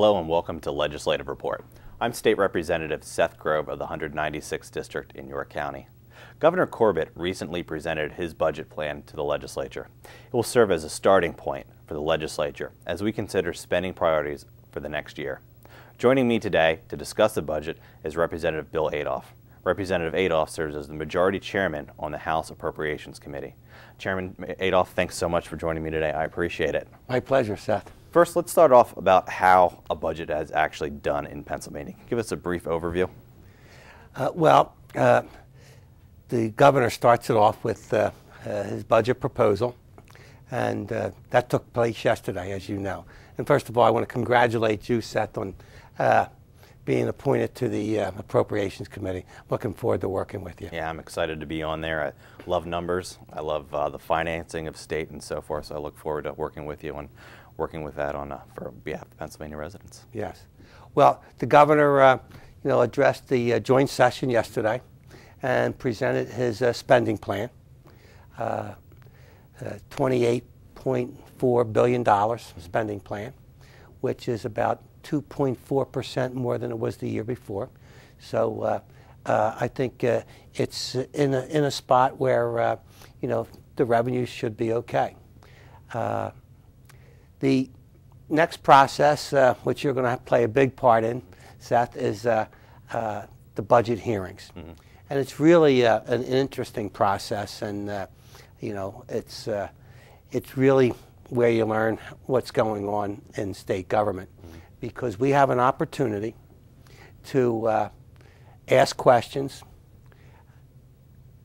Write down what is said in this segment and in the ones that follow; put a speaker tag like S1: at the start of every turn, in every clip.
S1: Hello and welcome to Legislative Report. I'm State Representative Seth Grove of the 196th District in York County. Governor Corbett recently presented his budget plan to the legislature. It will serve as a starting point for the legislature as we consider spending priorities for the next year. Joining me today to discuss the budget is Representative Bill Adolph. Representative Adolph serves as the Majority Chairman on the House Appropriations Committee. Chairman Adolph, thanks so much for joining me today. I appreciate it.
S2: My pleasure, Seth.
S1: First, let's start off about how a budget has actually done in Pennsylvania. Give us a brief overview.
S2: The governor starts it off with his budget proposal, and that took place yesterday, as you know. And first of all, I want to congratulate you, Seth, on being appointed to the Appropriations Committee. Looking forward to working with you.
S1: Yeah, I'm excited to be on there. I love numbers. I love the financing of state and so forth, so I look forward to working with you and working with that on for behalf of the Pennsylvania residents.
S2: Yes. Well, the governor addressed the joint session yesterday and presented his spending plan, $28.4 billion spending plan, which is about 2.4% more than it was the year before. So I think it's in a spot where the revenues should be okay. The next process, which you're going to play a big part in, Seth, is the budget hearings. Mm-hmm. And it's really an interesting process, and it's really where you learn what's going on in state government, mm-hmm. because we have an opportunity to ask questions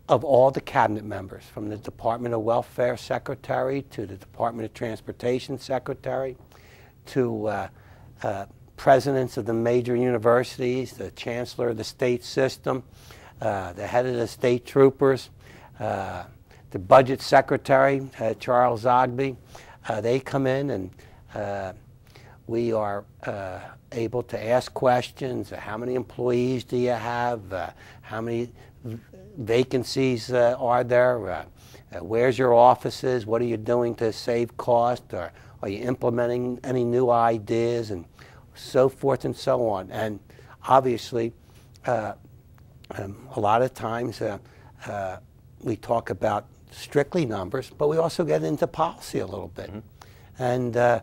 S2: of all the cabinet members, from the Department of Welfare Secretary to the Department of Transportation Secretary to presidents of the major universities, the chancellor of the state system, the head of the state troopers, the budget secretary, Charles Ogby. They come in, and we are able to ask questions. How many employees do you have? How many vacancies are there? Where's your offices? What are you doing to save cost? Or are you implementing any new ideas? And so forth and so on. And obviously, a lot of times we talk about strictly numbers, but we also get into policy a little bit. Mm-hmm. And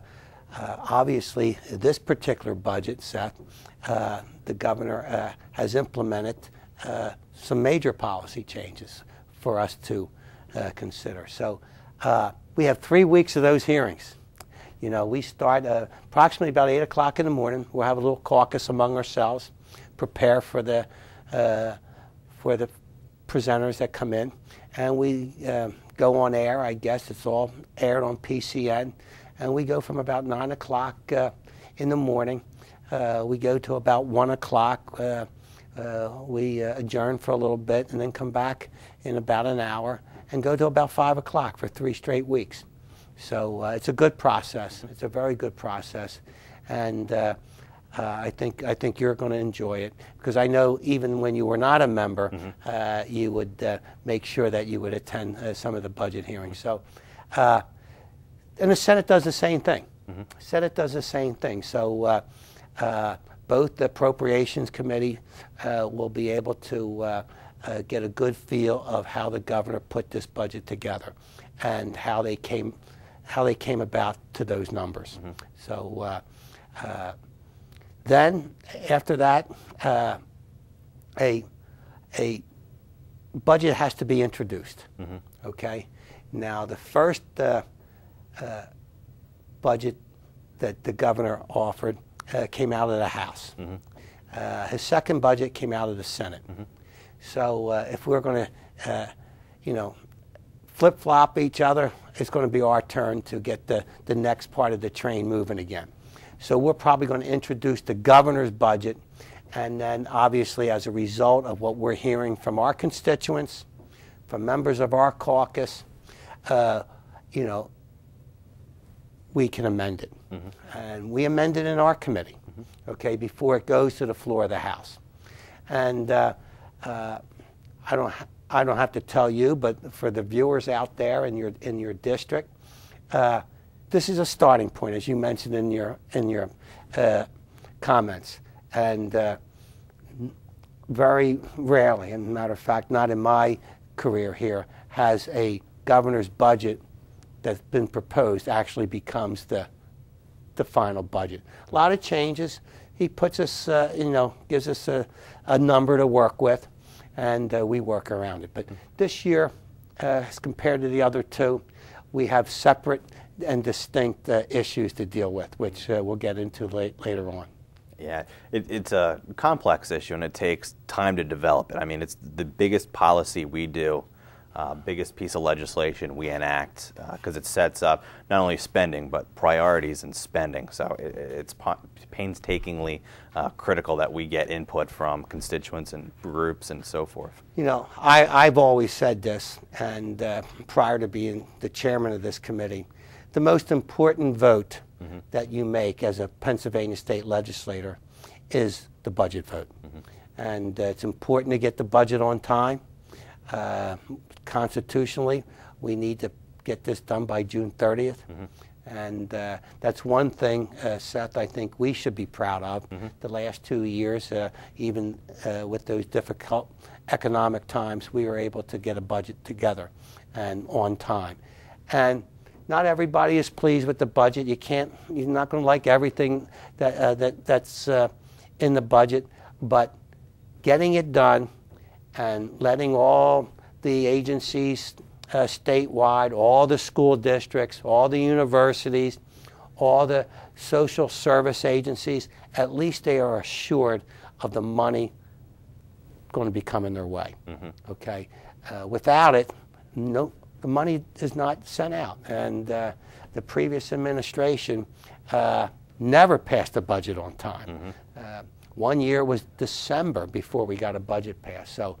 S2: obviously, this particular budget, Seth, the governor has implemented some major policy changes for us to consider. So we have 3 weeks of those hearings. We start approximately about 8 o'clock in the morning. We'll have a little caucus among ourselves, prepare for the presenters that come in, and we go on air. I guess it's all aired on PCN, and we go from about 9 o'clock in the morning. We go to about 1 o'clock. We adjourn for a little bit and then come back in about an hour and go to about 5 o'clock for 3 straight weeks. So it's a good process. It's a very good process, and I think you're going to enjoy it, because I know even when you were not a member, mm-hmm. You would make sure that you would attend some of the budget hearings. So, and the Senate does the same thing. Mm-hmm. Senate does the same thing. So both the Appropriations Committee will be able to get a good feel of how the governor put this budget together and how they came about to those numbers. Mm-hmm. So then after that, a budget has to be introduced. Mm-hmm. Okay. Now the first budget that the governor offered came out of the House. Mm-hmm. His second budget came out of the Senate. Mm-hmm. So if we're going to, flip-flop each other, it's going to be our turn to get the next part of the train moving again. So we're probably going to introduce the governor's budget, and then obviously as a result of what we're hearing from our constituents, from members of our caucus, we can amend it. Mm-hmm. And we amend it in our committee, mm-hmm. okay, before it goes to the floor of the House. And I don't have to tell you, but for the viewers out there in your district, this is a starting point, as you mentioned in your comments. And very rarely, as a matter of fact, not in my career here, has a governor's budget that's been proposed actually becomes the final budget. A lot of changes. He puts us, gives us a number to work with, and we work around it. But this year, as compared to the other two, we have separate and distinct issues to deal with, which we'll get into later on.
S1: Yeah, it's a complex issue, and it takes time to develop it. I mean, it's the biggest policy we do, biggest piece of legislation we enact, because it sets up not only spending, but priorities in spending. So it's painstakingly critical that we get input from constituents and groups and so forth.
S2: You know, I've always said this, and prior to being the chairman of this committee, the most important vote that you make as a Pennsylvania state legislator is the budget vote. And it's important to get the budget on time. Constitutionally, we need to get this done by June 30th. And that's one thing, Seth, I think we should be proud of. The last 2 years, even with those difficult economic times, we were able to get a budget together and on time. And not everybody is pleased with the budget. You're not going to like everything that's in the budget, but getting it done and letting all the agencies statewide, all the school districts, all the universities, all the social service agencies, at least they are assured of the money going to be coming their way. Okay, without it, no. The money is not sent out, and the previous administration never passed a budget on time. 1 year was December before we got a budget passed. So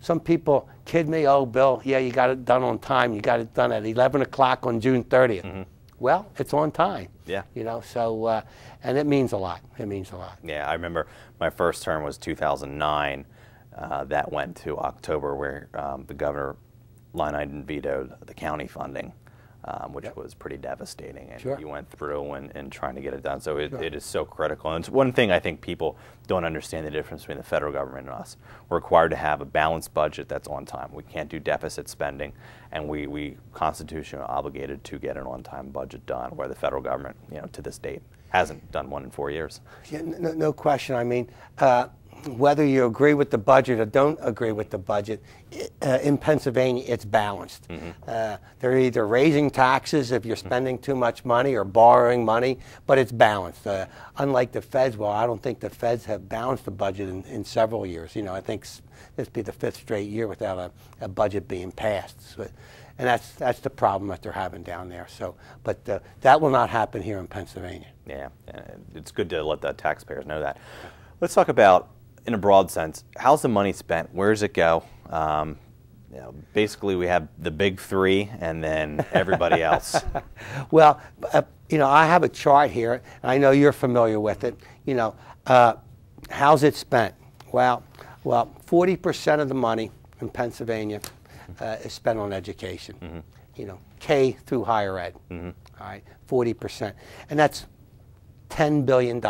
S2: some people kid me, oh, Bill, yeah, you got it done on time. You got it done at 11 o'clock on June 30th. Well, it's on time. Yeah. You know, so, and it means a lot. It means a lot.
S1: Yeah, I remember my first term was 2009. That went to October, where the governor line item vetoed the county funding, which was pretty devastating. And you went through and trying to get it done. So it is so critical. And it's one thing I think people don't understand the difference between the federal government and us. We're required to have a balanced budget that's on time. We can't do deficit spending, and we constitutionally are obligated to get an on-time budget done, where the federal government, to this date, hasn't done one in 4 years.
S2: Yeah, no question. I mean, whether you agree with the budget or don't agree with the budget, in Pennsylvania it's balanced. They're either raising taxes if you're spending too much money or borrowing money, but it's balanced. Unlike the feds, well, I don't think the feds have balanced the budget in several years. I think this will be the 5th straight year without a budget being passed. So, and that's the problem that they're having down there. So, but that will not happen here in Pennsylvania.
S1: Yeah, it's good to let the taxpayers know that. Let's talk about, in a broad sense, how's the money spent? Where does it go? Basically, we have the big three, and then everybody else.
S2: Well, I have a chart here, and I know you're familiar with it. How's it spent? Well, 40% of the money in Pennsylvania is spent on education. K through higher ed. All right, 40%, and that's $10 billion,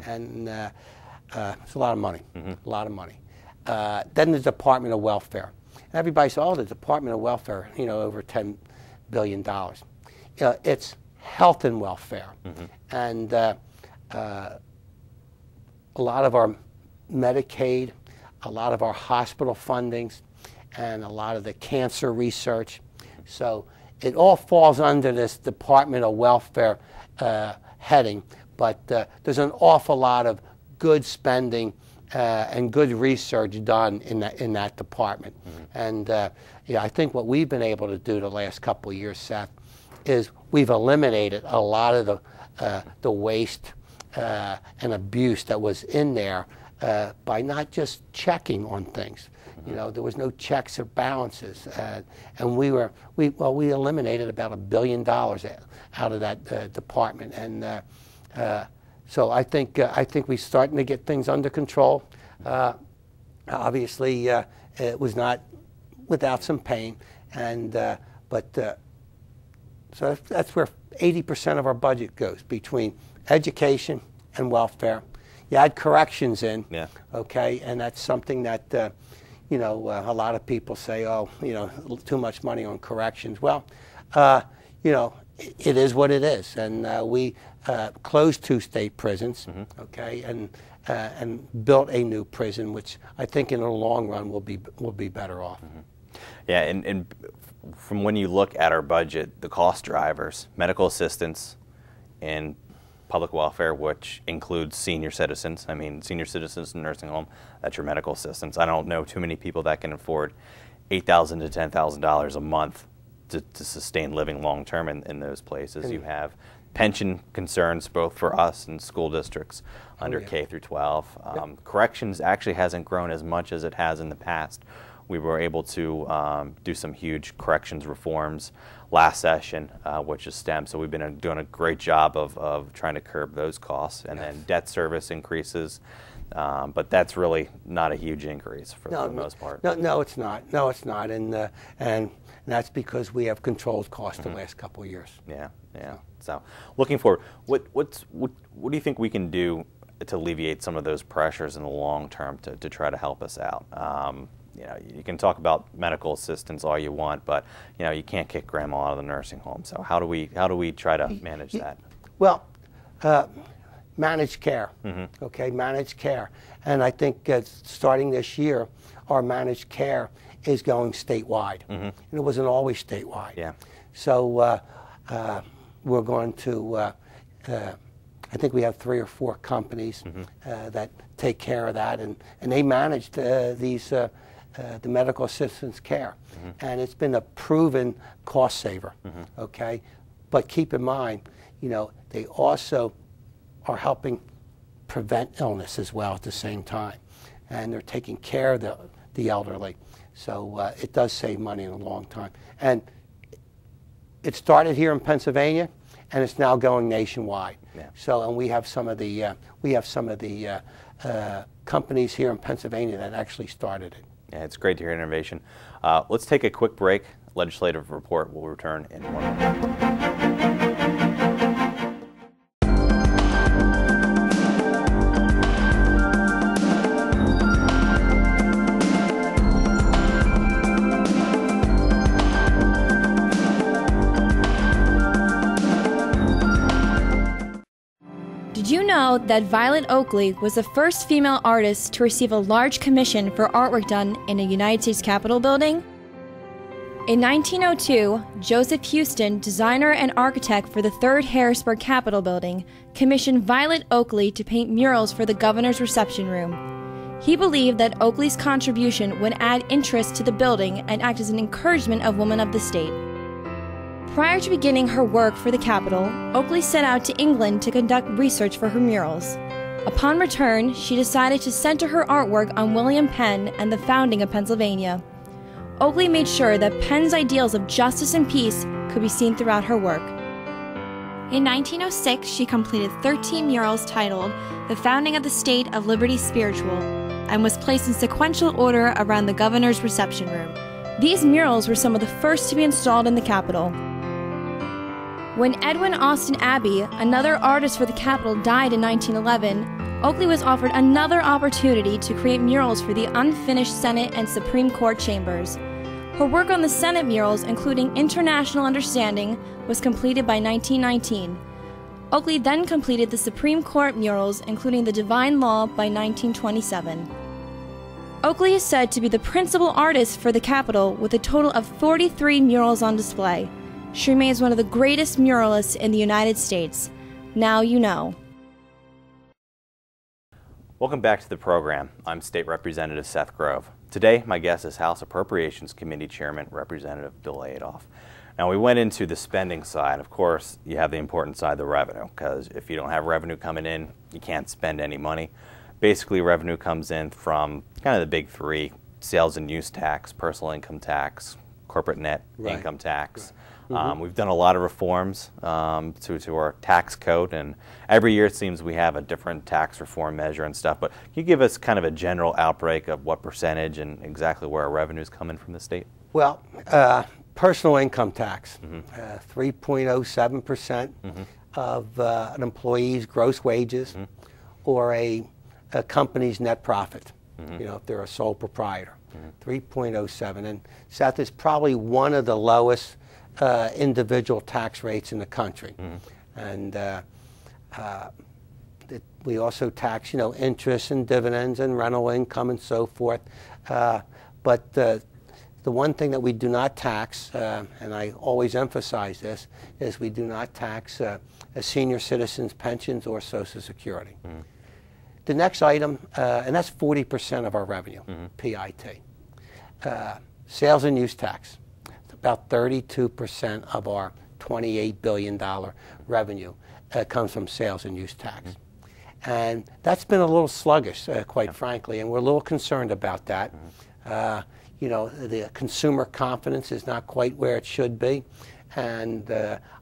S2: and it's a lot of money. A lot of money. Then the Department of Welfare. Everybody says, oh, the Department of Welfare, over $10 billion. It's health and welfare. And a lot of our Medicaid, a lot of our hospital fundings, and a lot of the cancer research. So it all falls under this Department of Welfare heading, but there's an awful lot of good spending and good research done in that department. And I think what we've been able to do the last couple of years, Seth, is we've eliminated a lot of the waste and abuse that was in there by not just checking on things. There was no checks or balances, and we eliminated about $1 billion out of that department. And so I think we're starting to get things under control. Obviously, it was not without some pain, and so that's where 80% of our budget goes, between education, and welfare. You add corrections in,
S1: Yeah.
S2: okay, and that's something that, you know, a lot of people say, oh, you know, too much money on corrections. Well, you know, it is what it is, and we closed 2 state prisons, okay, and built a new prison, which I think in the long run will be better off.
S1: Yeah, and from when you look at our budget, the cost drivers, medical assistance, and public welfare, which includes senior citizens. I mean, senior citizens in nursing home, that's your medical assistance. I don't know too many people that can afford $8,000 to $10,000 a month to sustain living long term in those places. You have pension concerns both for us and school districts under K through 12. Corrections actually hasn't grown as much as it has in the past. We were able to do some huge corrections reforms last session, which is STEM. So we've been doing a great job of trying to curb those costs. And then debt service increases, but that's really not a huge increase for the most part.
S2: No, it's not. No, it's not. And that's because we have controlled costs the last couple of years.
S1: Yeah. So looking forward, what do you think we can do to alleviate some of those pressures in the long term to try to help us out? You know, you can talk about medical assistance all you want, but you know, you can't kick grandma out of the nursing home. So how do we try to manage that?
S2: Well, managed care. Okay, managed care, and I think starting this year, our managed care is going statewide, and it wasn't always statewide.
S1: Yeah.
S2: So we're going to. I think we have 3 or 4 companies that take care of that, and they manage the medical assistance care, and it's been a proven cost saver. Okay, but keep in mind, you know, they also are helping prevent illness as well at the same time, and they're taking care of the elderly. So it does save money in a long time, and it started here in Pennsylvania, and it's now going nationwide.
S1: Yeah.
S2: So, and we have some of the companies here in Pennsylvania that actually started it.
S1: Yeah, it's great to hear innovation. Let's take a quick break. Legislative report will return in 1 minute.
S3: Did you know that Violet Oakley was the first female artist to receive a large commission for artwork done in a United States Capitol building? In 1902, Joseph Houston, designer and architect for the 3rd Harrisburg Capitol building, commissioned Violet Oakley to paint murals for the governor's reception room. He believed that Oakley's contribution would add interest to the building and act as an encouragement of women of the state. Prior to beginning her work for the Capitol, Oakley set out to England to conduct research for her murals. Upon return, she decided to center her artwork on William Penn and the founding of Pennsylvania. Oakley made sure that Penn's ideals of justice and peace could be seen throughout her work. In 1906, she completed 13 murals titled The Founding of the State of Liberty Spiritual, and was placed in sequential order around the governor's reception room. These murals were some of the first to be installed in the Capitol. When Edwin Austin Abbey, another artist for the Capitol, died in 1911, Oakley was offered another opportunity to create murals for the unfinished Senate and Supreme Court chambers. Her work on the Senate murals, including International Understanding, was completed by 1919. Oakley then completed the Supreme Court murals, including the Divine Law, by 1927. Oakley is said to be the principal artist for the Capitol, with a total of 43 murals on display. She remains one of the greatest muralists in the United States. Now you know.
S1: Welcome back to the program. I'm State Representative Seth Grove. Today, my guest is House Appropriations Committee Chairman Representative Adolph. Now, we went into the spending side. Of course, you have the important side, the revenue, because if you don't have revenue coming in, you can't spend any money. Basically, revenue comes in from kind of the big 3: sales and use tax, personal income tax, corporate net income tax. We've done a lot of reforms to our tax code, and every year it seems we have a different tax reform measure and stuff. But can you give us kind of a general outbreak of what percentage and exactly where our revenue is coming from the state?
S2: Well, personal income tax, 3.07%. of an employee's gross wages or a company's net profit, you know, if they're a sole proprietor. 3.07. And Seth, is probably one of the lowest individual tax rates in the country. And we also tax, you know, interest and dividends and rental income and so forth. But the one thing that we do not tax, and I always emphasize this, is we do not tax a senior citizens' pensions or Social Security. The next item, and that's 40% of our revenue, PIT. Sales and use tax. It's about 32% of our $28 billion revenue comes from sales and use tax. And that's been a little sluggish, quite frankly, and we're a little concerned about that. You know, the consumer confidence is not quite where it should be, and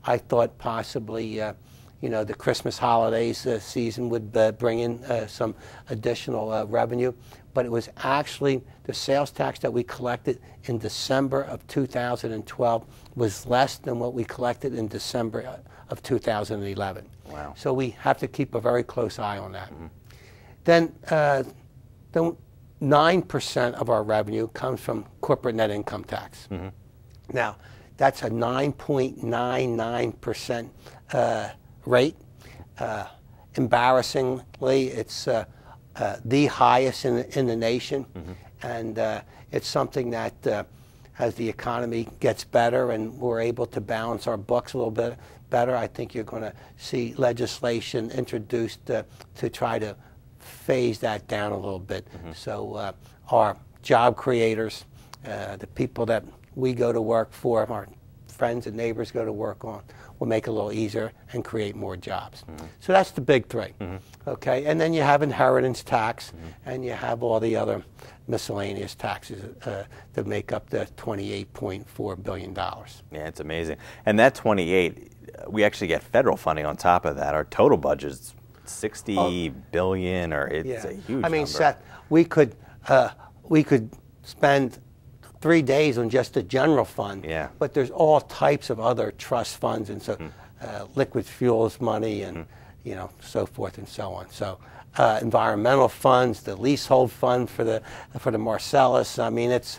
S2: I thought possibly, you know, the Christmas holidays season would bring in some additional revenue, but it was actually the sales tax that we collected in December of 2012 was less than what we collected in December of 2011.
S1: Wow.
S2: So we have to keep a very close eye on that. Then 9% of our revenue comes from corporate net income tax. Now, that's a 9.99% rate. Embarrassingly, it's the highest in the nation, and it's something that as the economy gets better and we're able to balance our books a little bit better, I think you're going to see legislation introduced to try to phase that down a little bit. So our job creators, the people that we go to work for, our friends and neighbors go to work on, will make it a little easier and create more jobs. So that's the big three. Okay, and then you have inheritance tax, and you have all the other miscellaneous taxes that make up the $28.4 billion.
S1: Yeah, it's amazing. And that 28, we actually get federal funding on top of that. Our total budget is $60 billion, or it's a huge
S2: I mean,
S1: number.
S2: Seth, we could spend 3 days on just the general fund, but there's all types of other trust funds, and so liquid fuels money, and you know, so forth and so on. So environmental funds, the leasehold fund for the Marcellus. I mean, it's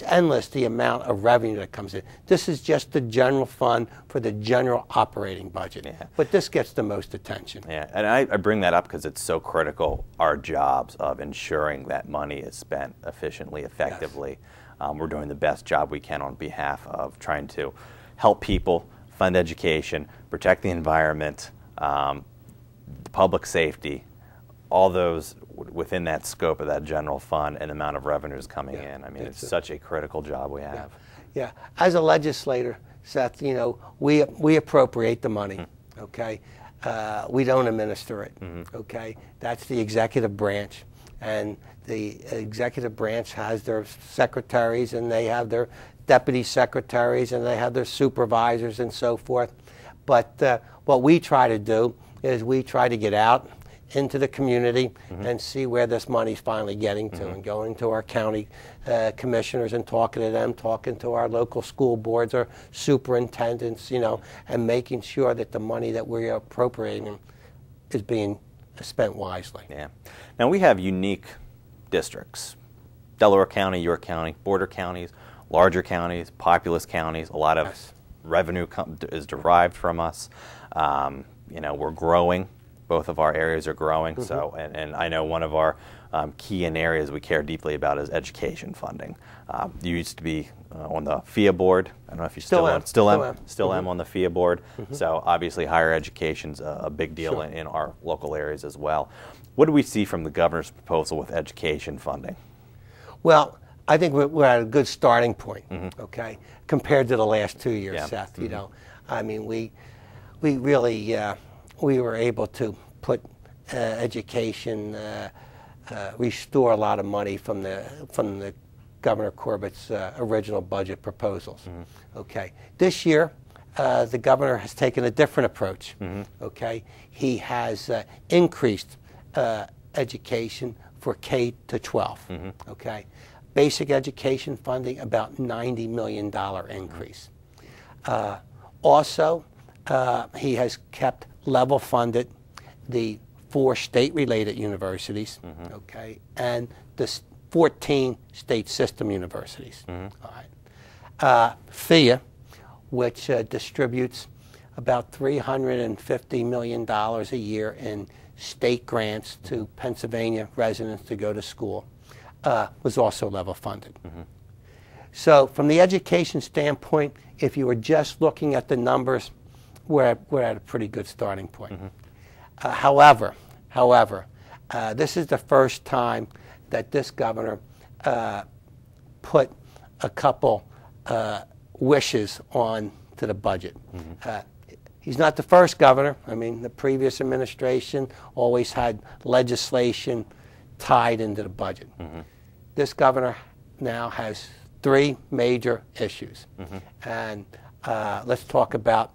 S2: endless, the amount of revenue that comes in. This is just the general fund for the general operating budget, but this gets the most attention.
S1: Yeah, and I bring that up because it's so critical, our jobs of ensuring that money is spent efficiently, effectively. We're doing the best job we can on behalf of trying to help people, fund education, protect the environment, public safety, all those within that scope of that general fund and the amount of revenues coming in. I mean, it's such a critical job we have.
S2: Yeah, as a legislator, Seth, you know, we appropriate the money, okay? We don't administer it, okay? That's the executive branch, and the executive branch has their secretaries, and they have their deputy secretaries, and they have their supervisors and so forth. But what we try to do is we try to get out into the community and see where this money's finally getting to, and going to our county commissioners and talking to them, talking to our local school boards or superintendents, you know, and making sure that the money that we're appropriating is being spent wisely.
S1: Yeah. Now we have unique districts. Delaware County, York County, border counties, larger counties, populous counties. A lot of revenue is derived from us. You know, we're growing. Both of our areas are growing. So, and I know one of our key in areas we care deeply about is education funding. You used to be on the FIA board. I don't know if you still am on the FIA board. So obviously higher education's a big deal in our local areas as well. What do we see from the governor's proposal with education funding?
S2: Well, I think we're at a good starting point, okay, compared to the last 2 years, Seth. You know, I mean, we really we were able to put education, restore a lot of money from the Governor Corbett's original budget proposals. Okay, this year the governor has taken a different approach. Okay, he has increased education for K to 12. Okay, basic education funding about $90 million increase. Also, he has kept level funded the 4 state-related universities, okay, and the 14 state system universities. All right. FIA, which distributes about $350 million a year in state grants to Pennsylvania residents to go to school, was also level funded. So from the education standpoint, if you were just looking at the numbers, we're at a pretty good starting point. However, this is the first time that this governor put a couple wishes on to the budget. He's not the first governor. I mean, the previous administration always had legislation tied into the budget. This governor now has 3 major issues. And let's talk about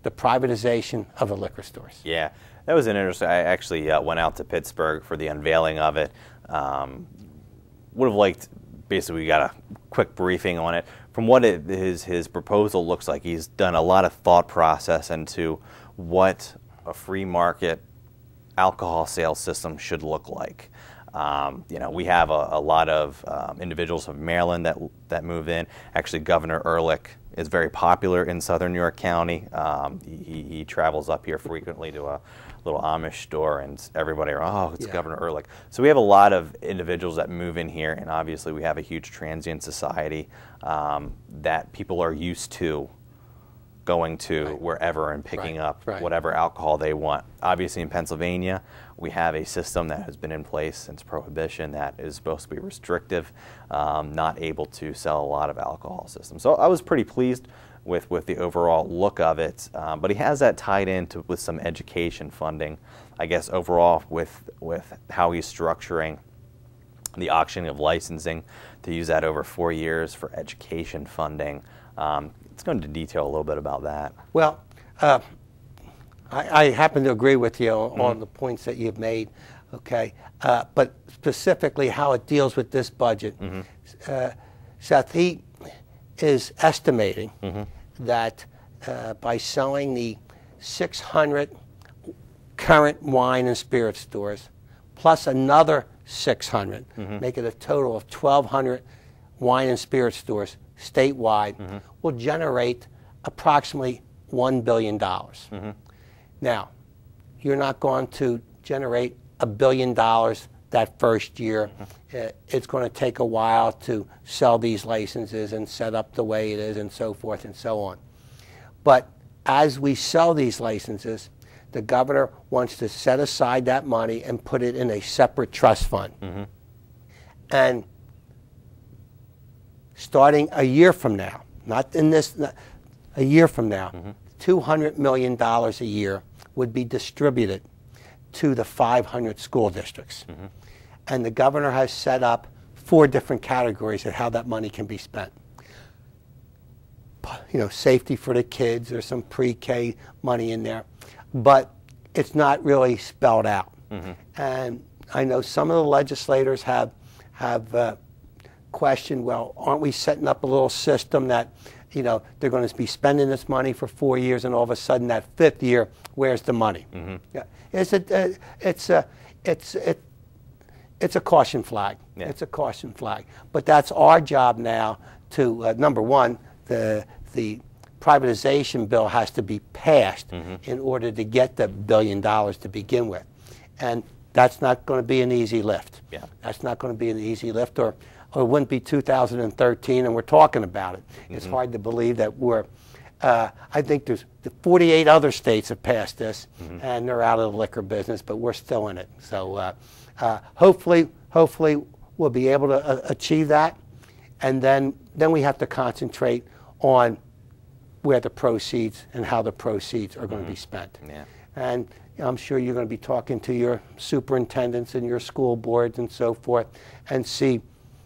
S2: the privatization of the liquor stores.
S1: Yeah, that was an interesting. I actually went out to Pittsburgh for the unveiling of it. Would have liked, basically, we got a quick briefing on it. From what his proposal looks like, he's done a lot of thought process into what a free market alcohol sales system should look like. You know, we have a lot of individuals from Maryland that move in. Actually, Governor Ehrlich is very popular in southern New York County. He travels up here frequently to a little Amish store, and everybody, oh, it's Governor Ehrlich. So we have a lot of individuals that move in here, and obviously we have a huge transient society that people are used to going to wherever and picking up whatever alcohol they want. Obviously in Pennsylvania, we have a system that has been in place since Prohibition that is supposed to be restrictive, not able to sell a lot of alcohol systems. So I was pretty pleased with the overall look of it, but he has that tied into with some education funding, I guess overall with how he's structuring the auctioning of licensing to use that over 4 years for education funding. Let's go into detail a little bit about that.
S2: Well, I happen to agree with you on the points that you've made, okay? But specifically how it deals with this budget, Seth, he is estimating that by selling the 600 current wine and spirit stores, plus another 600, make it a total of 1,200 wine and spirit stores statewide, will generate approximately $1 billion. Now, you're not going to generate $1 billion that first year. It's going to take a while to sell these licenses and set up the way it is and so forth and so on. But as we sell these licenses, the governor wants to set aside that money and put it in a separate trust fund. And starting a year from now, a year from now, $200 million a year would be distributed to the 500 school districts. And the governor has set up 4 different categories of how that money can be spent. You know, safety for the kids, there's some pre-K money in there, but it's not really spelled out. And I know some of the legislators have questioned, well, aren't we setting up a little system that, you know, they're going to be spending this money for 4 years, and all of a sudden that 5th year, where's the money? Yeah, it's a caution flag. It's a caution flag. But that's our job now to number one, the privatization bill has to be passed in order to get the $1 billion to begin with, and that's not going to be an easy lift. That's not going to be an easy lift, or it wouldn't be 2013 and we're talking about it. It's hard to believe that we're, I think there's 48 other states have passed this and they're out of the liquor business, but we're still in it. So hopefully we'll be able to achieve that, and then we have to concentrate on where the proceeds and how the proceeds are going to be spent. And I'm sure you're going to be talking to your superintendents and your school boards and so forth and see.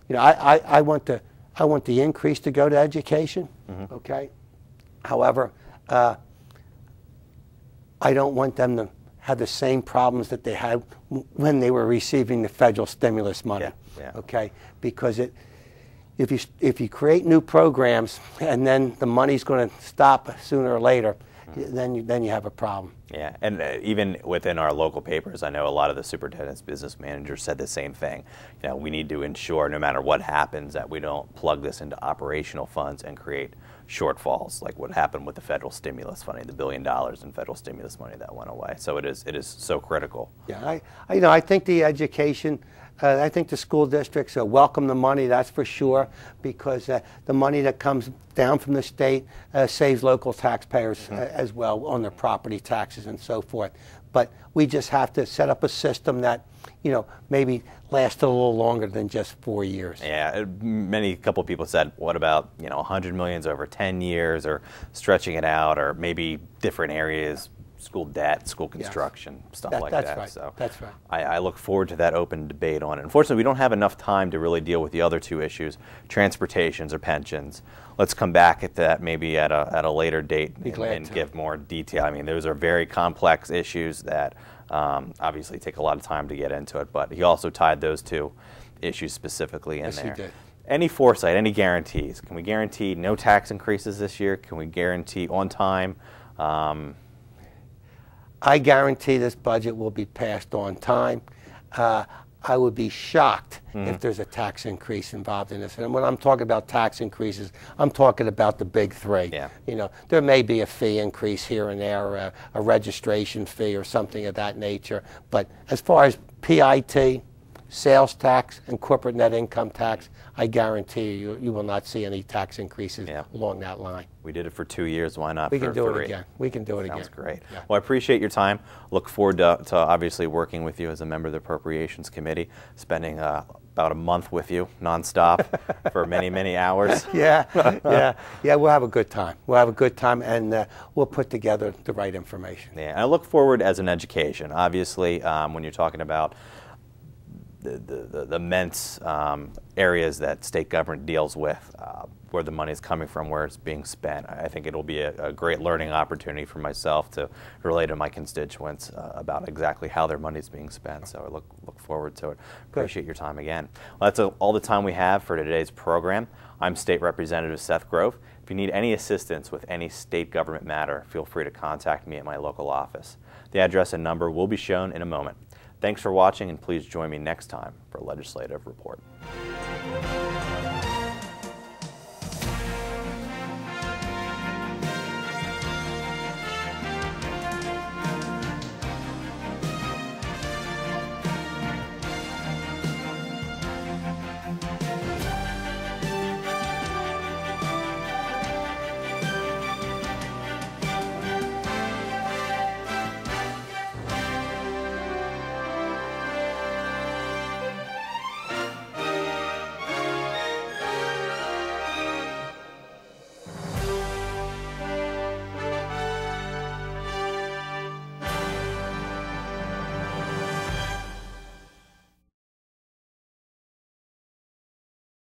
S2: You know, I want the increase to go to education, okay? However, I don't want them to have the same problems that they had when they were receiving the federal stimulus money, okay? Because if you create new programs and then the money's going to stop sooner or later, then you have a problem.
S1: Yeah, and even within our local papers, I know a lot of the superintendent's business managers said the same thing. You know, we need to ensure, no matter what happens, that we don't plug this into operational funds and create shortfalls, like what happened with the federal stimulus funding, the $1 billion in federal stimulus money that went away. So it is so critical.
S2: Yeah, I think the education. I think the school districts welcome the money, that's for sure, because the money that comes down from the state saves local taxpayers as well on their property taxes and so forth. But we just have to set up a system that, maybe lasts a little longer than just 4 years.
S1: Yeah, a couple of people said, what about, 100 million over 10 years, or stretching it out, or maybe different areas, school debt, school construction, stuff like that.
S2: Right.
S1: So
S2: that's right.
S1: I look forward to that open debate on it. Unfortunately, we don't have enough time to really deal with the other two issues, transportations or pensions. Let's come back at that maybe at a later date and give more detail. I mean, those are very complex issues that obviously take a lot of time to get into it, but he also tied those two issues specifically in there.
S2: Yes, he did.
S1: Any foresight, any guarantees? Can we guarantee no tax increases this year? Can we guarantee on time?
S2: I guarantee this budget will be passed on time. I would be shocked if there's a tax increase involved in this. And when I'm talking about tax increases, I'm talking about the big three.
S1: Yeah.
S2: There may be a fee increase here and there, a registration fee or something of that nature. But as far as PIT, sales tax, and corporate net income tax, I guarantee you will not see any tax increases along that line.
S1: We did it for 2 years. Why not?
S2: We can do it again. We can do it again.
S1: Sounds great.
S2: Yeah.
S1: Well, I appreciate your time. Look forward to obviously working with you as a member of the Appropriations Committee, spending about a month with you nonstop for many, many hours.
S2: Yeah. We'll have a good time. And we'll put together the right information.
S1: Yeah, and I look forward as an education. Obviously, when you're talking about the immense areas that state government deals with, where the money is coming from, where it's being spent. I think it'll be a great learning opportunity for myself to relate to my constituents about exactly how their money is being spent. So I look forward to it. Appreciate your time again. Well, that's all the time we have for today's program. I'm State Representative Seth Grove. If you need any assistance with any state government matter, feel free to contact me at my local office. The address and number will be shown in a moment. Thanks for watching, and please join me next time for Legislative Report.